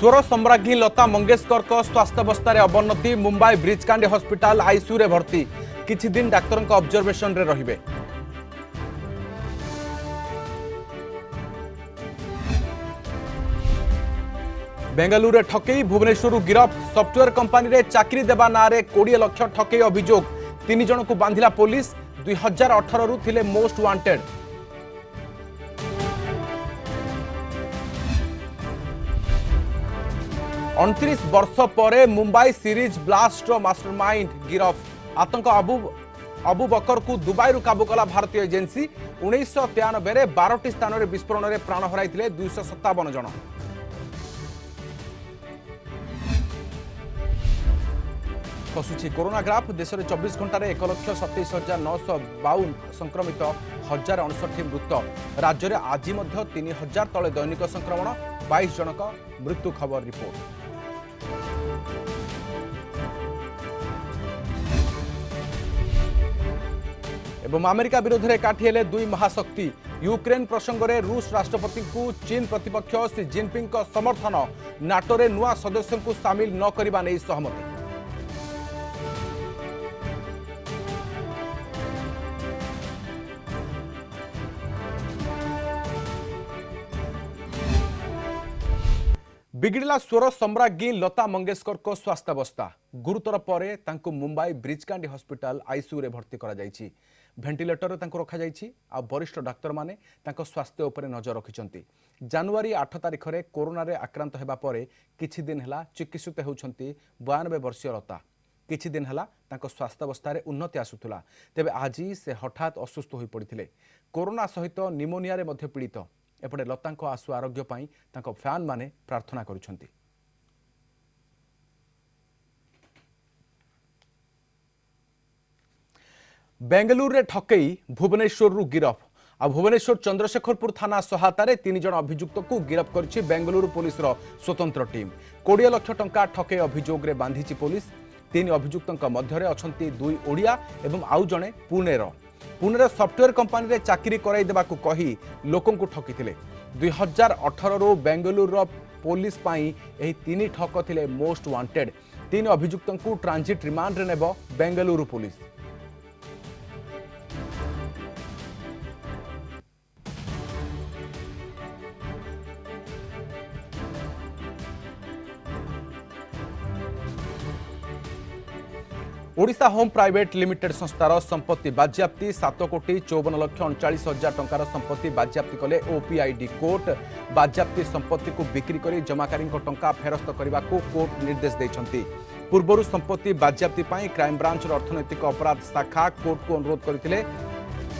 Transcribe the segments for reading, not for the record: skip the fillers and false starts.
स्वर सम्राज्ञी लता मंगेशकर को स्वास्थ्यावस्था अवनति Mumbai ब्रिजकांडी hospital ICU रे भर्ती किछि दिन डाक्तर ऑब्जर्वेशन रे रहिबे। बेंगलुरु रे ठकई भुवनेश्वर गिरफ सॉफ्टवेयर कंपनी रे चाकरी देबा नारे 20 लाख ठकई अभियोग 3 जन को बांधिला पुलिस 2018 रु थिले मोस्ट वांटेड। उनतीस वर्ष पर मुंबई सीरीज ब्लास्ट मास्टरमाइंड गिरफ आतंक अबू बकर को दुबई काबू कला भारतीय एजेंसी 1993 रे 12टी स्थान में विस्फोरण में प्राण हराई 257 जन। खसुची कोरोना ग्राफ देश में 24 घंटे 1,27,952 संक्रमित 1059 मृत। राज्य में आज 3000 तले दैनिक संक्रमण 22 जनक मृत्यु खबर रिपोर्ट। एवं अमेरिका विरोध में काठी हेले दुई महाशक्ति यूक्रेन प्रसंग में रूस राष्ट्रपति को चीन प्रतिपक्ष सी जिनपिंग को समर्थन नाटो रे नुआ सदस्य को सामिल न करने नहीं सहमति। बिगड़ला स्वर सम्राज्ञी लता मंगेशकर को स्वास्थ्यावस्था गुरुतर परे तांको मुंबई ब्रिजकांडी हॉस्पिटल आईसीयू रे भर्ती करा जायछि। भेंटिलेटर तांको रखा जायछि आ वरिष्ठ डाक्तर माने तांको स्वास्थ्य उपरे नजर रखिछंती। जनवरी 8 तारिख रे कोरोना रे आक्रांत हेबा परे किछि दिन हला चिकित्सित हेउछंती 92 वर्षीय लता। किछि दिन हला तांको स्वास्थ्यावस्था रे उन्नति आसुथुला तेबे आजी से हठात असुस्थ होई पड़िथिले। कोरोना सहित निमोनिया रे मध्ये पीड़ित। एपटे लतांको आशु आरोग्य पाई तांको फैन माने प्रार्थना करुछंती। बेंगलुरु रे ठकई भुवनेश्वर रु गिरफ आ भुवनेश्वर चंद्रशेखरपुर थाना सहायता 3 जन अभियुक्त को गिरफ करछि बेंगलुरु पुलिस रो स्वतंत्र टीम। 20 लाख टंका ठकई अभियोग रे बांधिछि पुलिस। 3 अभियुक्तक मध्यरे अछंती 2 ओडिया एवं आउ जणे पुणेर सॉफ्टवेयर कंपनी रे चाकरी कराई देबाकू कही लोकन को ठकीथिले। 2018 रो बेंगलुरु पुलिस पाई एही 3 ठक थिले मोस्ट वांटेड। 3 अभियुक्तन को ट्रांजिट रिमांड रे नेबो Bengaluru police. Odisha home private limited संस्थार संपत्ति बाज्याप्ति 7,54,39,000 टंकार संपत्ति बाज्याप्ति कले ओपीआईडी कोर्ट। बाज्याप्ति संपत्ति को बिक्री करी जमाकारी टंका फेरस्त करने को कोर्ट निर्देश देइछंती। पूर्वरु संपत्ति बाज्याप्ति पाई क्राइम ब्रांच अर्थनैतिक अपराध शाखा कोर्ट को अनुरोध करथिले।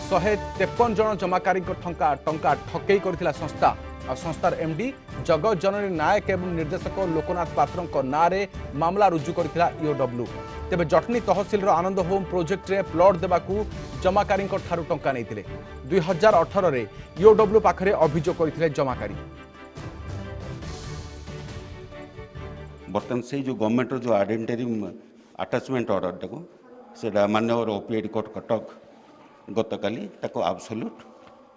153 जन जमाकारी टंका ठकई करथिला संस्था। संस्थार एमडी जगत जननी नायक एवं निर्देशक लोकनाथ पात्र नारे मामला रुजु करथिला ईओडब्ल्यू। तेबे जटनी तहसिल आनंद होम प्रोजेक्ट रे प्लॉट देबाकू जमाकारी ठारू टंका नैथिले। 2018 रे ईओडब्ल्यू पाखरे अभियोग करथिले जमाकारी। बर्तमान से जो गवर्नमेंट जो आइडेंटिटी अटैचमेंट ऑर्डर टाको सेटा माननीय ओपीआईडी कोर्ट कटक गतकाली ताको एब्सोल्यूट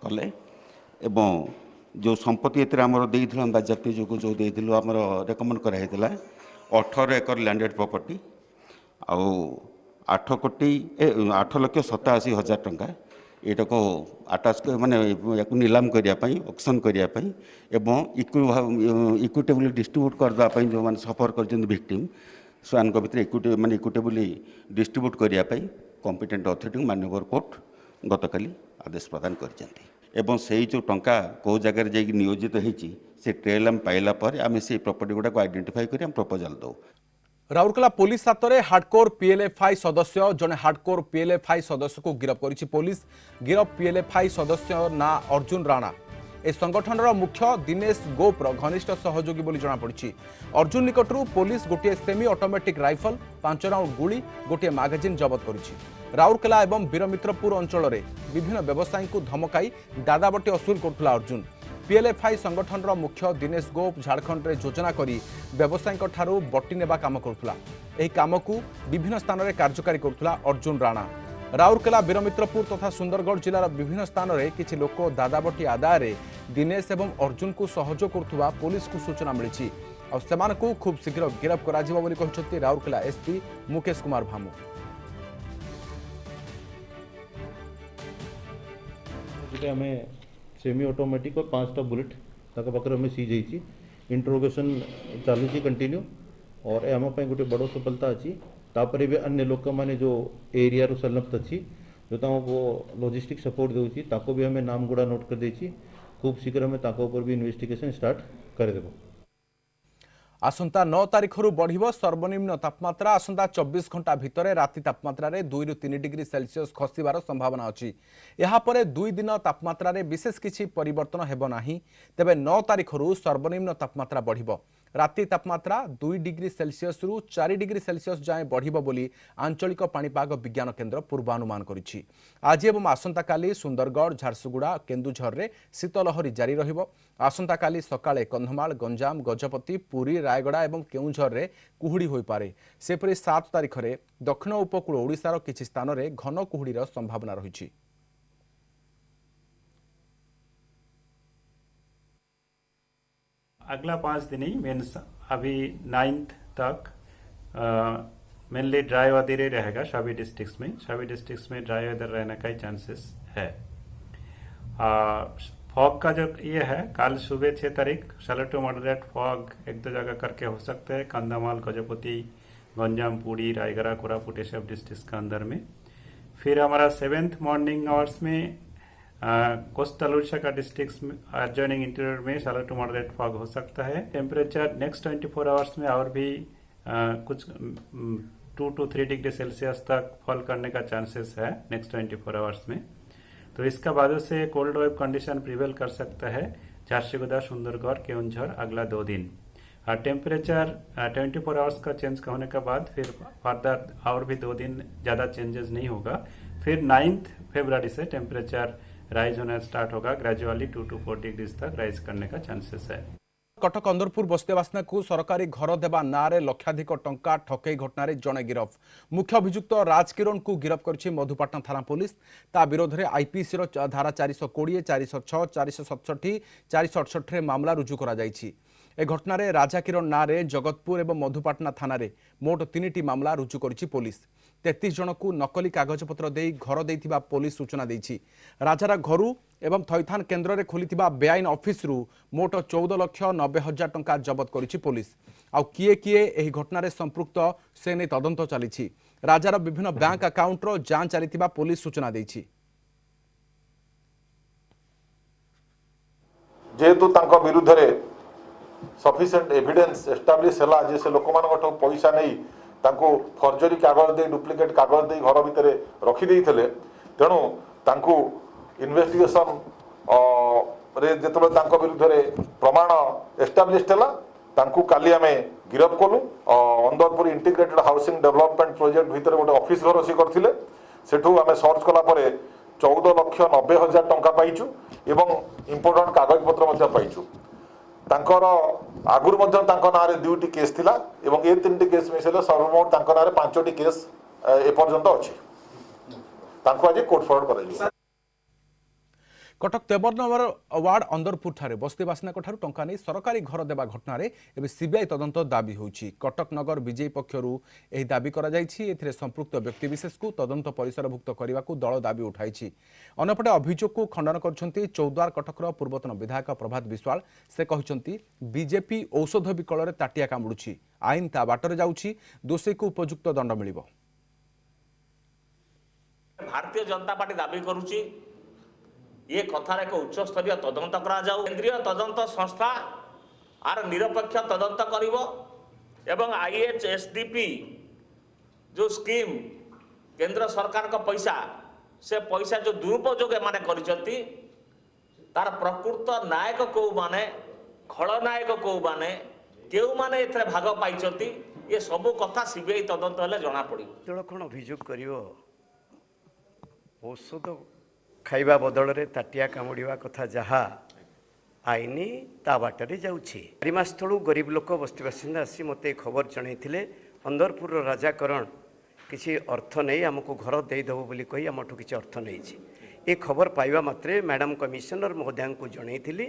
कले एवं जो संपत्ति एतिर हमर देइथिला बाज्याप्ति जो देइथिलु हमर रेकमेंड करा हेतला 18 एकर लैंडेड प्रॉपर्टी आउ 8,87,000 टंका एटा को अटैच माने याकु नीलाम करिया पई ऑक्शन करिया पई एवं इक्विटेबली डिस्ट्रीब्यूट करदा पई जो माने सफर करजन विक्टिम स्वान को भीतर इक्विटी माने इक्विटेबली डिस्ट्रीब्यूट करिया पई कॉम्पिटेंट अथॉरिटी माननीय कोर्ट गतकाली आदेश प्रदान करजंती। एवं से जो टंका को जगह जाकि नियोजित होती से ट्रेल आम पाइला पर आम से प्रॉपर्टी गुड़ा आइडेंटिफाई कर प्रपोजल दो। राउरकेला पुलिस हाथ में हार्डकोर पीएलएफआई सदस्य जने हार्डकोर पीएलएफआई सदस्य को गिरफ करिछि पुलिस। गिरफ पीएलएफआई सदस्य ना अर्जुन राणा। ए संगठन मुख्य दिनेश गोपर घनिष्ठ सहयोगी बोली जना पड़ी। अर्जुन निकटरू पुलिस गोटे सेमी ऑटोमेटिक राइफल 5 राउंड गुली गोटे मैगजीन जबत करिछि। राउरकेला एवं वीरमित्रपुर अंचल में विभिन्न व्यवसायी को धमकाई दादाबटी असुल करुला अर्जुन। पीएलएफआई संगठन मुख्य दिनेश गोप झारखंड में योजना करी व्यवसायी ठारू बटी नेबा काम करुला। एही काम को विभिन्न स्थान में कार्यकारी करुला अर्जुन राणा। राउरकेला वीरमित्रपुर तथा सुंदरगढ़ जिलार विभिन्न स्थान में किसी लोक दादाबटी आदाय दिनेश एवं अर्जुन को सहयोग करुवा पुलिस को सूचना मिली। और सेमानकु खूब शीघ्र गिरफ्त कराजिबो बोली कहछथि राउरकेला एसपी मुकेश कुमार भामू। जेटा हमें सेमी ऑटोमेटिक और 5टा बुलेट ताका पाखरे हमें सीज होइछि। इंट्रोगेशन चालू कंटिन्यू और आम गोटे बड़ सफलता अच्छी। तापर भी अन्य लोक मैंने जो एरिया रो संलग्न अच्छी जो तुमको लॉजिस्टिक सपोर्ट दूसरी ताको भी हमें नाम गुड़ा नोट कर देछि। खूब शीघ्र हमें ताको ऊपर भी इन्वेस्टिगेशन स्टार्ट करदेव। आसंता 9 तारिखରୁ बढ़िबो सर्वनिम्न तापमात्रा। आसंता 24 घंटा भितरे राति तापमात्रा रे 2 ରୁ 3 डिग्री सेल्सियस खसिबार संभावना अछि। एहा परे 2 दिन तापमात्रा रे विशेष किछि परिवर्तन हेबो नाही। तेबे 9 तारिखରୁ सर्वनिम्न तापमात्रा बढ़िबो। राति तापमात्रा 2 डिग्री सेल्सियस रु 4 डिग्री सेल्सियस जाए बढ़िबो बोली आंचलिक पाणीपाग विज्ञान केन्द्र पूर्वानुमान करिछि। आज एवं आसंता काली सुंदरगढ़, झारसुगुड़ा, केन्दुझर रे शीतलहरी जारी रहिबो। आसंता काली सकाळे कंधमाल, गंजाम, गजपति, पुरी, रायगड़ा एवं केउझर रे कुहुड़ी होई पारे। सेपरि 7 तारिख रे दक्षिण उपकूल ओडिशार किछि स्थान रे घन कुहुड़ीर संभावना रहिछि। अगला 5 दिन ही मीन्स अभी 9th तक मेनली ड्राई वेदर ही रहेगा सभी डिस्ट्रिक्ट्स में। सभी डिस्ट्रिक्ट्स में ड्राई वेदर रहने का ही चांसेस है। फॉग का जो ये है, कल सुबह 6 तारीख सेलेक्ट टू मॉडरेट फॉग 1-2 जगह करके हो सकते हैं। कंधमाल, गजपति, गंजाम, पुरी, रायगढ़, कोरापुट ये सब डिस्ट्रिक्ट्स के अंदर में। फिर हमारा 7th मॉर्निंग आवर्स में कोस्टल उड़ीसा का डिस्ट्रिक्ट्स में एडजॉइनिंग इंटीरियर में सेलेक्ट टू मॉडरेट फॉग हो सकता है। टेम्परेचर नेक्स्ट 24 आवर्स में और भी कुछ 2 to 3 डिग्री सेल्सियस तक फॉल करने का चांसेस है नेक्स्ट 24 आवर्स में। तो इसका बाद से कोल्ड वेव कंडीशन प्रिवेल कर सकता है झारसुगुड़ा, सुंदरगढ़, केउंझर अगला 2 दिन। टेम्परेचर 24 आवर्स का चेंज होने के बाद फिर फर्दर और भी 2 दिन ज़्यादा चेंजेस नहीं होगा। फिर 9th फरवरी से टेम्परेचर राइज होना स्टार्ट होगा। ग्रेजुअली 2 to 4 डिग्री तक राइज करने का चांसेस है। कटक अंदरपुर बस्तीवासिना को सरकारी घर देवा नारे लक्षाधिक टंका ठकई घटना रे जणे गिरफ। मुख्य अभियुक्त राजकिरण को गिरफ करछि मधुपाटना थाना पुलिस। ता विरोध रे आईपीसी रो धारा 420, 406, 467, 468 रे मामला रुजु करा जायछि। ए घटना रे राजाकिरण नारे जगतपुर एवं मधुपाटना थाना रे मोट 3टी मामला रुजु करछि पुलिस। 33 जन को नकली कागजपत्र दे घर देइथिबा पुलिस सूचना देछि। राजार घरु एवं थैथान केन्द्र रे खोलिथिबा बेआईन ऑफिस रु मोट 14,90,000 टंका जबत करिछि पुलिस। आउ किए किए एही घटना रे संपृक्त से नै तदंत चलिछि। राजार विभिन्न बैंक अकाउंट रो जांच चलिथिबा पुलिस सूचना देछि। जेहेतु तांको विरुद्ध रे सफिशिएंट एविडेंस एस्टाब्लिश हैला जे से लोक मानक पैसा नहीं तांको फर्जरी कागज दे डुप्लिकेट कागज दे घर भितर रखी देइथिले। तेणु तांको इन्वेस्टिगेशन रे जेतबे तांको विरुद्ध रे प्रमाण एस्टाब्लिश हैला तांको काली आमे गिरफ कलु। अंदरपुर इंटीग्रेटेड हाउसिंग डेवलपमेंट प्रोजेक्ट भितर गोटे ऑफिस घर सी करथिले। सेठू आमे सर्च कला परे 14,90,000 टंका पाइछु एवं इंपोर्टेंट कागज पत्र मध्ये पाइछु। तांकर आगुर मध्ये तांको नारे 2टी केस थिला एवं ए 3टी केस मिसेले सर्वमोट तांको नारे 5टी केस ए पर्यंत अछि। तांको आज कोर्ट फॉरवर्ड कराइयो। कटक 53 नंबर वार्ड अंदरपुर ठारे बस्तीवासिना ठारू टंका नहीं सरकारी घर देवा घटना रे एबे सीबीआई तदंत दाबी होउछि। कटक नगर बीजेपी पक्षरु एही दाबी करा जायछि। एथिरे संपृक्त व्यक्ति विशेष को तदंत परिसरभुक्त करने को दल दाबी उठाइछि। अन्यपटे अभियोग को खंडन करछन्ति चौद्वार कटकर पूर्वतन विधायक प्रभात विश्वाल। से कहछन्ति बीजेपी औषध विकल रे ताटिया कामुडुछि। आईन ता बाटर जाउछि, दोषी को उपयुक्त दंड मिलिबो। भारतीय जनता पार्टी दाबी करुछि ये कथार एक उच्च स्तरीय तदंत करा जाऊ। केंद्रीय तदंत संस्था आर निरपेक्ष तदंत करिवो एवं आईएचएसडीपी जो स्कीम केंद्र सरकार का पैसा से पैसा जो दुरुपयोग माने करिसंती तार प्रकृत नायक को माने खलनायक को माने केउ माने एथरे भाग पाइचंती ये सब कथा सीबीआई तदंत हेले जणा पड़ी। तेणु कौन अभियोग करिवो औषध खाइबा बदल रे ताटिया कामुड़ा कथा जहा आईनी ता बाटर जाऊँगी। 4 मास तलू गरीब लोक बस्ती बासिंदा आसी मत खबर जनईले अंदरपुर राजाकरण किसी अर्थ नहीं आमको घर देदेव बोली कही आमठू किसी अर्थ नहीं। ये खबर पाइबा मात्रे मैडम कमिशनर महोदय को जनईली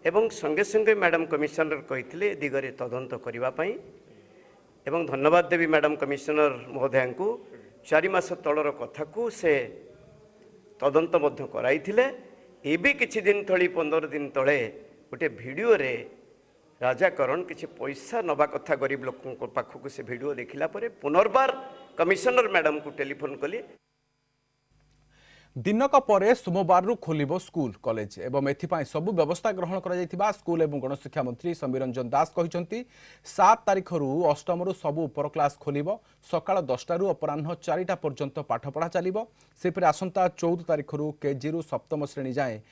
एवं संगे संगे मैडम कमिशनर कही दिगरे तदंत करने एवं धन्यवाद देवी मैडम कमिशनर महोदया को 4 मास तलर कथा को से तदंत मध्य कराइथिले। एबे किछि दिन तली 15 दिन तले गोटे वीडियो रे राजाकरण किछि पैसा नबा कथा गरीब लोक पाखक से वीडियो देखिला परे पुनर्बार कमिशनर मैडम को टेलीफोन कली। दिनक परे सोमवार खोलिबो स्कूल कॉलेज एवं एथिपाई सबु व्यवस्था ग्रहण करा जायथिबा स्कूल एवं गणशिक्षा मंत्री समीर रंजन दास कहिसंती 7 तारिख रु अष्टम रु सबु उपर क्लास खोलिबो सकाळ 10टा रु अपराह्न 4टा पर्यंत पाठ पढ़ा चलिबो सेपरे आसंता 14 तारिख रु केजी रु सप्तम श्रेणी जाए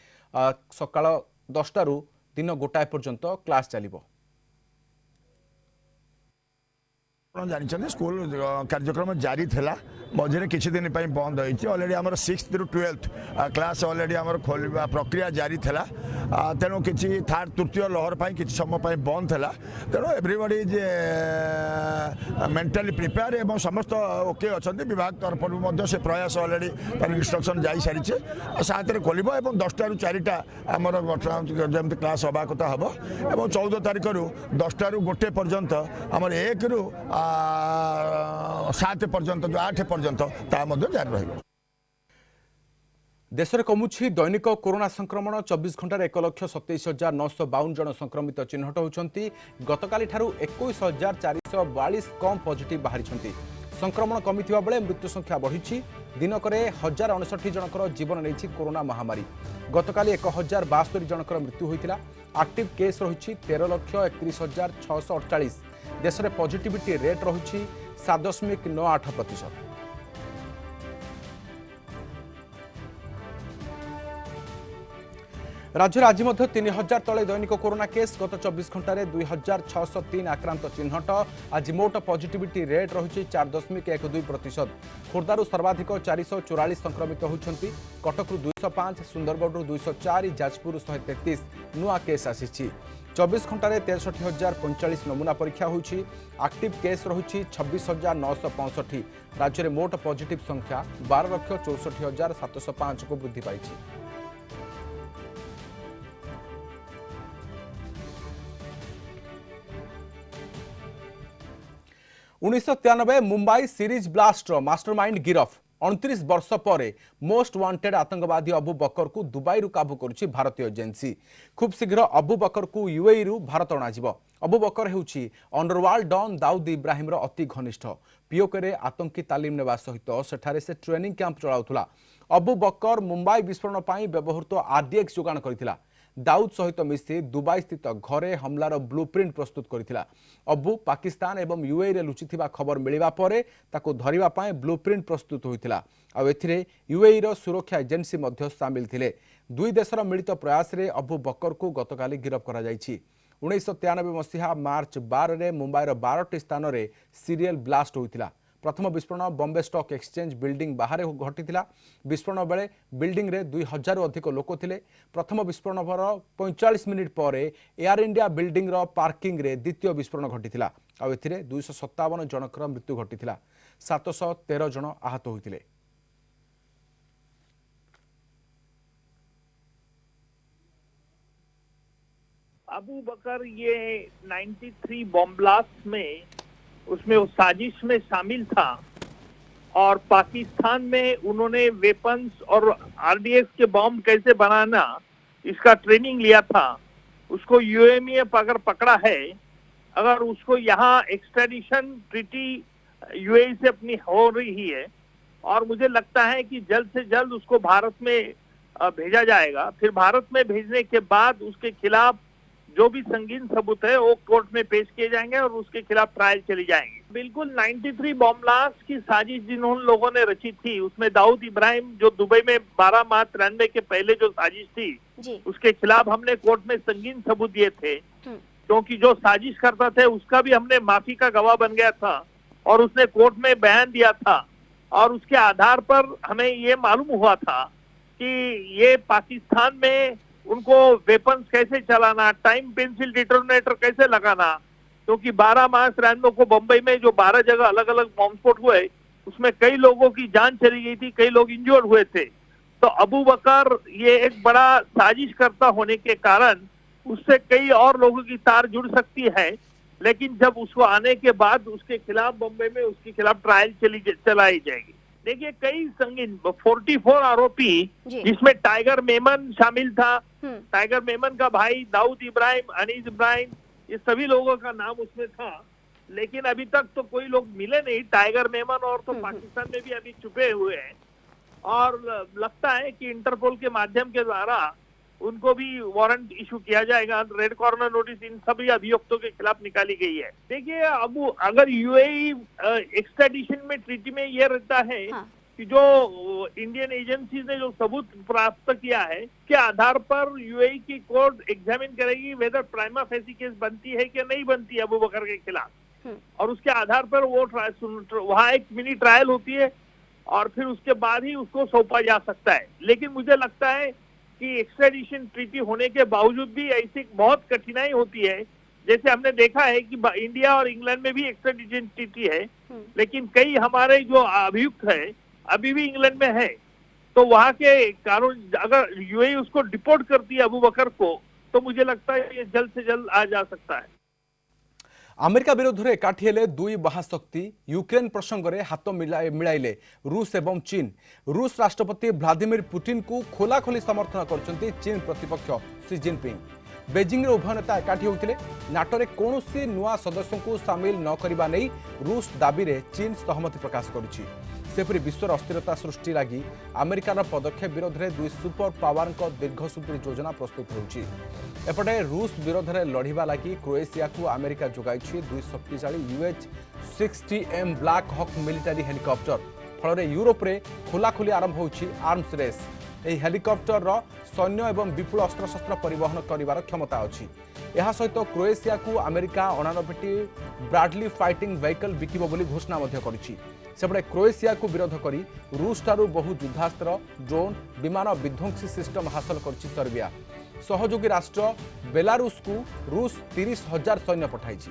सकाळ 10टा रु दिन गोटाए पर्यंत क्लास चलिबो। जानते स्कूल कार्यक्रम जारी थिला मझे किसी दिन बंद होती अलरेडी आम 6th ରୁ 12th क्लास अलरेडी आम खोलवा प्रक्रिया जारी थिला तेणु किसी थर्ड तृतीय लहर पर किसी समय बंद थिला तेणु एवरीबॉडी जे मेंटली प्रिपेयर एवं समस्त ओके अच्छा विभाग तरफ से प्रयास अलरेडी तार इंस्ट्रक्शन जा सारी 7 खोल 10टा ରୁ 4टा आमर जमी क्लास हवा कथा हम और 14 तारिख रु 10टा ରୁ 1 पर्यंत आमर 1 ରୁ 7 पर्यंत जो 8 पर्यंत जारी रही। देश में कमुछि दैनिक कोरोना संक्रमण 24 घंटे 1,27,952 जन संक्रमित चिन्हट होती गतकाली 21,442 कम पॉजिटिव बाहरी संक्रमण कमी बेले मृत्यु संख्या बढ़ी दिनक 1059 जनकर जीवन नहीं कोरोना महामारी गतकाली 1072 जनकर मृत्यु होता एक्टिव केस रही 13,31,648 देश में पॉजिटिविटी रेट रही 7.98%। राज्य में आज 3000 तले दैनिक कोरोना केस गत 24 घंटे 2603 आक्रांत चिन्हट आज मोट पॉजिटिविटी रेट रही 4.12%। खोर्धारू सर्वाधिक 444 संक्रमित होती कटकू 205 सुंदरगढ़ 204 जाजपुर 133 नुआ केस आसी 24 घंटे 63,045 नमूना परीक्षा होती एक्टिव केस रही 26,965 राज्य में मोट पॉजिटिव संख्या 12,64,705 को वृद्धि पाई। उन्नीस मुंबई सीरीज ब्लास्टर मास्टरमाइंड गिरफ 29 वर्ष पर मोस्ट वांटेड आतंकवादी अबू बकर को दुबई रु काबू करुछि भारतीय एजेंसी। खूब शीघ्र अबू बकर को यूएई रु भारत अणाजिबो। अबू बकर हेउछि अंडरवर्ल्ड डॉन दाऊद इब्राहिम रो अति घनिष्ठ पीओके आतंकी तालीम नेबा सहित सेठारे से ट्रेनिंग कैंप चलाउथुला। अबू बकर मुंबई विस्फोरण पाई व्यवहृत आरडीएक्स जोगाण करथिला। दाऊद सहित मिसी दुबई स्थित घरे हमलार ब्लूप्रिंट प्रस्तुत करथिला। अबू पाकिस्तान एवं यूएई रे लुचिथिबा खबर मिलिबा परे ताको धरिबा पाए ब्लूप्रिंट प्रस्तुत होइथिला। आ एथिरे यूएई रो सुरक्षा एजेंसी मध्य शामिल थिले। दुई देशर मिलित प्रयास रे अबू बकर को गतकाली गिरफ करा जायछि। 1993 मसीहा मार्च 12 रे मुंबईर 12टी स्थान रे सीरियल ब्लास्ट होइथिला। प्रथम विस्फोरण बॉम्बे स्टॉक एक्सचेंज बिल्डिंग बाहर घटिथिला। विस्फोरण बेले बिल्डिंग रे 2000 अधिक लोक थिले। प्रथम विस्फोरण पर 45 मिनिट पर एयर इंडिया बिल्डिंग रो पार्किंग रे द्वितीय विस्फोरण घटिथिला। आ एथिरे 257 जनकर मृत्यु घटिथिला। 713 जन आहत होइथिले। अबू बकर ये 93 बॉम्ब ब्लास्ट में उसमें वो साजिश में शामिल था और पाकिस्तान में उन्होंने वेपन्स और आरडीएक्स के बॉम्ब कैसे बनाना इसका ट्रेनिंग लिया था। उसको यूएई में अगर पकड़ा है, अगर उसको यहाँ एक्सट्रेडिशन ट्रीटी यूएई से अपनी हो रही है और मुझे लगता है कि जल्द से जल्द उसको भारत में भेजा जाएगा। फिर भारत में भेजने के बाद उसके खिलाफ जो भी संगीन सबूत है वो कोर्ट में पेश किए जाएंगे और उसके खिलाफ ट्रायल चली जाएंगी। बिल्कुल 93 बॉम्ब ब्लास्ट की साजिश जिन्होंने लोगों ने रची थी उसमें दाऊद इब्राहिम जो दुबई में 12 मार्च 93 के पहले जो साजिश थी उसके खिलाफ हमने कोर्ट में संगीन सबूत दिए थे, क्योंकि जो साजिश करता था उसका भी हमने माफी का गवाह बन गया था और उसने कोर्ट में बयान दिया था और उसके आधार पर हमें ये मालूम हुआ था कि ये पाकिस्तान में उनको वेपन्स कैसे चलाना, टाइम पेंसिल डिटोनेटर कैसे लगाना, क्योंकि 12 मार्च 93 को बंबई में जो 12 जगह अलग अलग बॉम्ब स्फोट हुए उसमें कई लोगों की जान चली गई थी, कई लोग इंजर्ड हुए थे। तो अबू बकर ये एक बड़ा साजिश करता होने के कारण उससे कई और लोगों की तार जुड़ सकती है, लेकिन जब उसको आने के बाद उसके खिलाफ बम्बई में उसके खिलाफ ट्रायल चलाई जाएगी। देखिए कई संगीन 44 आरोपी जिसमें टाइगर मेमन शामिल था, टाइगर मेमन का भाई दाऊद इब्राहिम, अनीस इब्राहिम, ये सभी लोगों का नाम उसमें था, लेकिन अभी तक तो कोई लोग मिले नहीं। टाइगर मेमन और तो पाकिस्तान में भी अभी छुपे हुए हैं और लगता है कि इंटरपोल के माध्यम के द्वारा उनको भी वारंट इशू किया जाएगा। रेड कॉर्नर नोटिस इन सभी अभियुक्तों के खिलाफ निकाली गई है। देखिए अब अगर यूएई एक्सट्रेडिशन में ट्रीटी में ये रहता है कि जो इंडियन एजेंसी ने जो सबूत प्राप्त किया है के आधार पर यूएई की कोर्ट एग्जामिन करेगी वेदर प्राइमा फेसी केस बनती है कि नहीं बनती है अबू बकर के खिलाफ, और उसके आधार पर वो वहाँ एक मिनी ट्रायल होती है और फिर उसके बाद ही उसको सौंपा जा सकता है। लेकिन मुझे लगता है कि एक्सट्रेडिशन ट्रीटी होने के बावजूद भी ऐसी बहुत कठिनाई होती है। जैसे हमने देखा है कि इंडिया और इंग्लैंड में भी एक्सट्रेडिशन ट्रीटी है, लेकिन कई हमारे जो अभियुक्त है अभी भी इंग्लैंड में है, तो वहाँ के कानून अगर यूएई उसको डिपोर्ट करती है अबू बकर को, तो मुझे लगता है ये जल्द से जल्द आ जा सकता है। अमेरिका विरोध में एकाठी हेले दुई महाशक्ति यूक्रेन प्रसंग में हाथ मिलाइले रूस एवं चीन। रूस राष्ट्रपति व्लादिमीर पुतिन को खोलाखोली समर्थन करछन्ति चीन प्रतिपक्ष शी जिनपिंग। बेजिंग रे उभय नेता एकाठी होते नाटो रे कौनसी नुआ सदस्यों को सामिल न करबा नै रूस दाबी रे चीन सहमति प्रकाश करुछि। सेपरि विश्वर अस्थिरता सृष्टि लगी अमेरिकार पदक्षेप विरोध में दुई सुपर पावर दीर्घसूत्री योजना प्रस्तुत होउछि। एपटे रूस विरोध में लड़िबा लगी क्रोएशिया को अमेरिका जोगाई दुई शक्तिशाली UH-60M black hawk military helicopter. फल यूरोप रे खोलाखोली आरंभ होउछि आर्म्स रेस। यह हेलिकॉप्टर सैन्य एवं विपुल अस्त्रशस्त्र परिवहन करिवार क्षमता अछि। यह सहित क्रोएशिया को अमेरिका 89टी ब्राडली फाइटिंग व्हीकल बिकिबो बोली घोषणा मध्य करिछि। सेपटे क्रोएशिया को विरोध करी रूस ठारू बहु युद्धास्त्र, ड्रोन, विमान विध्वंसी सिस्टम हासिल करिछि सर्बिया। सहयोगी राष्ट्र बेलारूस को रूस 30,000 सैन्य पठाइछि।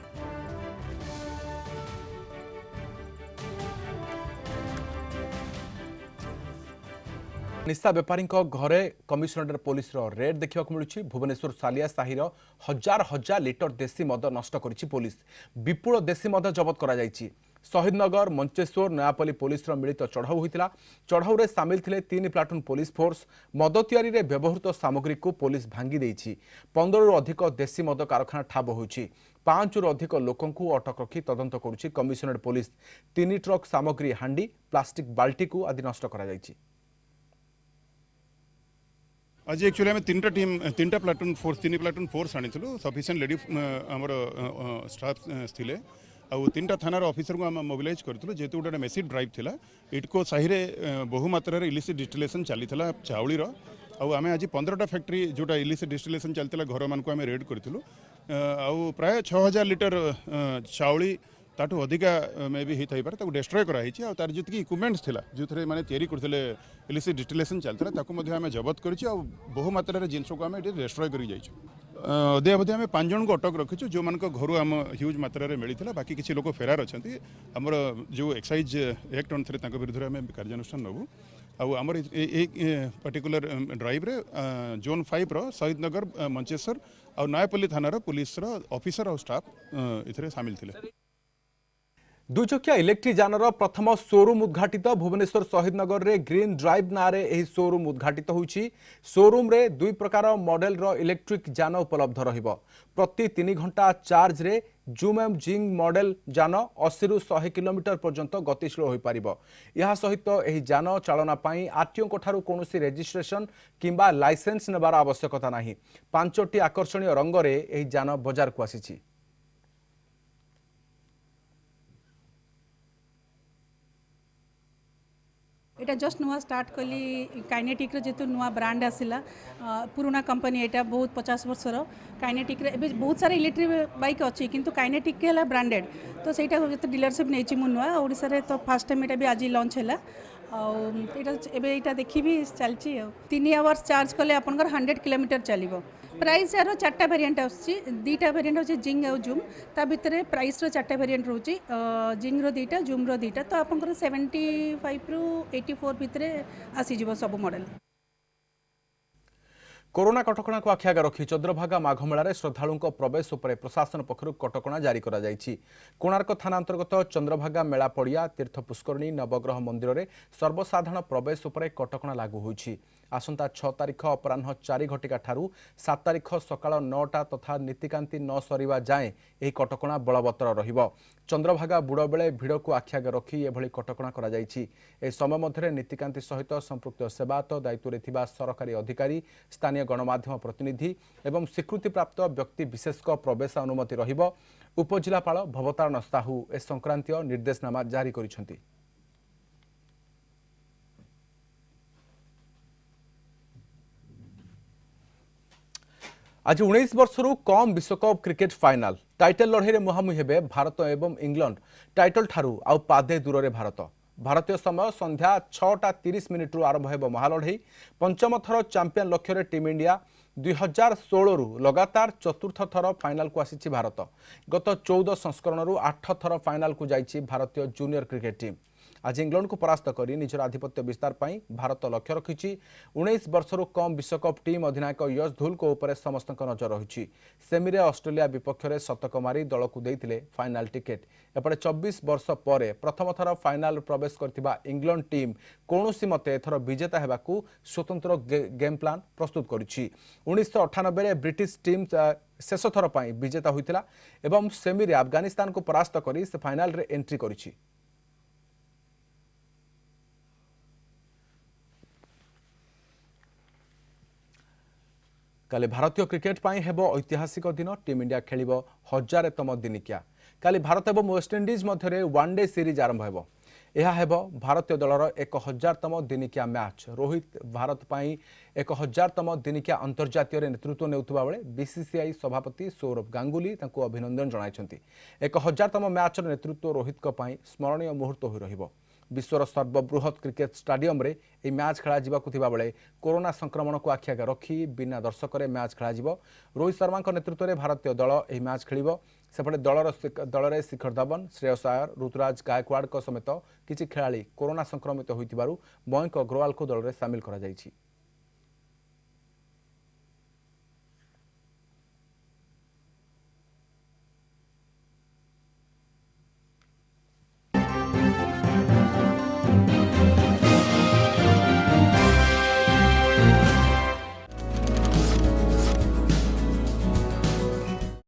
निशा बेपारी घरे कमिशनरेट पुलिस रेड देखा मिलूँ। भुवनेश्वर सालिया साहिर हजार हजार लिटर देशी मद नष्ट करिछि पुलिस। विपुल देशी मद जबत करा जाइछि। शहीदनगर, मंचेश्वर, नयापल्ली पुलिस मिलित चढ़ाऊ होता। चढ़ाऊ रे सामिल थिले 3 प्लाटून पुलिस फोर्स। मद तैयारी रे व्यवहृत सामग्री को पुलिस भांगी देइछि। 15 रु अधिक देशी मद कारखाना ठाब होइछि। 5 रु अधिक लोकों को अटक रखी तदंत करुछि कमिशनरेट पुलिस। 3 ट्रक सामग्री, हांडी, प्लास्टिक बाल्टी को आदि नष्ट करा जाइछि। आज एक्चुअली आम 3टा प्लाटून फोर्स आनी सफिशिएंट लेडी आमर स्टाफ थिले आउ 3टा थानार ऑफिसर को आम मोबिलाइज करूँ जेहेतु गोटे मेसिव ड्राइव थिला। इटको साहि बहु मात्रा इलिसिट डिस्टिलेशन चली चाउलीर आम आज 15टा फैक्ट्री जोटा इलिसिट डिस्टिलेशन चलता घर मान को आम रेड करूँ। आउ प्राय 6000 लिटर चाउली ताठू अधिका मे भी होता है डिस्ट्रॉय कराई तार जी इक्विपमेंट्स थिला जो थे मैंने तैयारी करते इलिसिट डिस्टिलेशन चलता आम जबत कर बहु मात्रा जिनस को आम ये डिस्ट्रॉय कर अद्यावधि आम 5 जन को अटक रखीचु जो मान घर आम ह्यूज मात्रा मिलता। बाकी किसी लोग फेरार अच्छा आमर जो एक्साइज एक्ट अनुसार विरुद्ध में कार्यानुष्ठान नबू। आमर पर्टिकुलर ड्राइव रे जोन 5 रो शहीदनगर, मंचेश्वर और नयापल्ली थानार पुलिस ऑफिसर और स्टाफ इथे सामिल थिले। दुचकिया इलेक्ट्रिक जानर प्रथम शोरूम उद्घाटित। भुवनेश्वर शहीदनगर रे ग्रीन ड्राइव नारे यह शोरूम उद्घाटित होइछि। शोरूम रे 2 प्रकार मॉडल रो इलेक्ट्रिक जान उपलब्ध रहिबो। प्रति 3 घंटा चार्ज रे जूम एम जिंग मॉडल जान 80 रु 100 किलोमीटर पर्यंत गतिशील हो पारिबो। यह सहित यह जान चालना पाई आरटीओ ठारू कोनोसी रजिस्ट्रेशन किंबा लाइसेंस नेबार आवश्यकता नाही। 5टी आकर्षणीय रंग रे यह जान बाजार को आसीछि। एटा जस्ट नुआ स्टार्ट कली काइनेटिक जेतु नुआ ब्रांड आसिला पुराना कंपनी एटा बहुत 50 वर्षर काइनेटिक रे बहुत सारा इलेक्ट्रिक बाइक अच्छी किंतु काइनेटिक के हला ब्रांडेड तो सेटा जते डीलरशिप नेछि मु नुआ ओडिसा रे तो फर्स्ट टाइम एटा भी आज लॉन्च हैला एटा देखी भी चलची 3 आवर्स चार्ज कले आपनकर 100 किलोमीटर चलिबो। प्राइस यार 4टा वेरिएंट आछि। 2टा वेरिएंट होछि जिंग और जूम। ता भितरे प्राइस रो 4टा वेरिएंट रहउछि। जिंग रो 2टा, जूम रो 2टा तो आपनकर 75 रु 84 भितरे आसी जिवो सब मॉडल। कोरोना कटकणा को आखि आगे रखी चंद्रभागा माघ मेला श्रद्धालुं प्रवेश उपर प्रशासन पक्षर कटकणा जारी करा जायछि। कोणार्क थाना अंतर्गत चंद्रभागा मेला पड़िया तीर्थ पुष्करणी नवग्रह मंदिर में सर्वसाधारण प्रवेश उपर कटकणा लागू होइछि। आसंता 6 तारिख अपराह 4 घटिका ठारू 7 तारिख सकाळ 9टा तथा नीतिकांति न सरिवा जाए यह कटकणा बलवत्तर रहिबो। चंद्रभागा बुड़ बेले भिड़ को आखि आगे रखी एभली कटकणा करा जायछि। ए समय मध्य नीतिकांति सहित संपृक्त सेवायत दायित्व थिबा सरकारी अधिकारी स्थानीय गणमाध्यम प्रतिनिधि एवं स्वीकृति प्राप्त व्यक्ति विशेष प्रवेश अनुमति रहिबो। उपजिलापाल भवतारण साहू ए संक्रांतीय निर्देशनामा जारी करिसेंति। आज 19 वर्षरू कम विश्वकप क्रिकेट फाइनाल टाइटल लड़ाई में मुहांमुही हेबे भारत एवं इंग्लैंड। टाइटल ठारू आउ पादे दूर भारत। भारतीय समय संध्या 6:30 आरंभ हेब महालड़ई। पंचम थर चैंपियन लक्ष्य टीम इंडिया 2016 रु लगातार चतुर्थ थर फाइनाल को आसी भारत। गत 14 संस्करण 8 थर फाइनाल को जाइछि भारतीय जूनियर क्रिकेट टीम। आज इंग्लैंड को परास्त कर निजर आधिपत्य विस्तार पर भारत लक्ष्य रखी। 19 वर्षरू कम विश्वकप टीम अधिनायक यश धुल को ऊपर समस्त नजर रही। सेमी ऑस्ट्रेलिया विपक्ष में शतक मारी दल को देते फाइनाल टिकेट। एपटे 24 वर्ष पर प्रथम थर फाइनाल प्रवेश करथिबा इंग्लैंड टीम कौनसी मते एथर विजेता हेबाकू स्वतंत्र गेम प्लान प्रस्तुत करिछि। 1998 रे ब्रिटिश टीम शेष थर पर विजेता होइतिला एवं सेमी अफगानिस्तान को परास्त करी से फाइनाल रे एंट्री करिछि। काली भारतीय क्रिकेट पाई हेबो ऐतिहासिक दिन। टीम इंडिया खेलिबो 1000तम दिनिकिया। काली भारत एवं वेस्टइंडीज मध्य वनडे सीरीज आरंभ हेबो। यह हेबो भारतीय दलर 1000तम दिनिकिया मैच। रोहित भारत पाई 1000तम दिनिकिया अंतर्जातीय नेतृत्व नेउतबा बेले बीसीसीआई सभापति सौरभ गांगुली तांको अभिनंदन जणाइछंती। 1000तम मैच नेतृत्व रोहित को पाई स्मरणीय मुहूर्त होई रहिबो। विश्वर सर्वबृहत क्रिकेट स्टाडियम रे यह मैच खेला जिबाकुथिबा बेले कोरोना संक्रमण को आखि आगे रखी बिना दर्शक मैच खेला जिवो। रोहित शर्मा नेतृत्व में भारतीय दल यह मैच खेलिबो। सेपटे दल शिखर धवन श्रेयस अय्यर ऋतुराज गायकवाड़ समेत किछि खेलाड़ी कोरोना संक्रमित होइतिबारु मयंक अग्रवाल को दल में सामिल करा जायछि।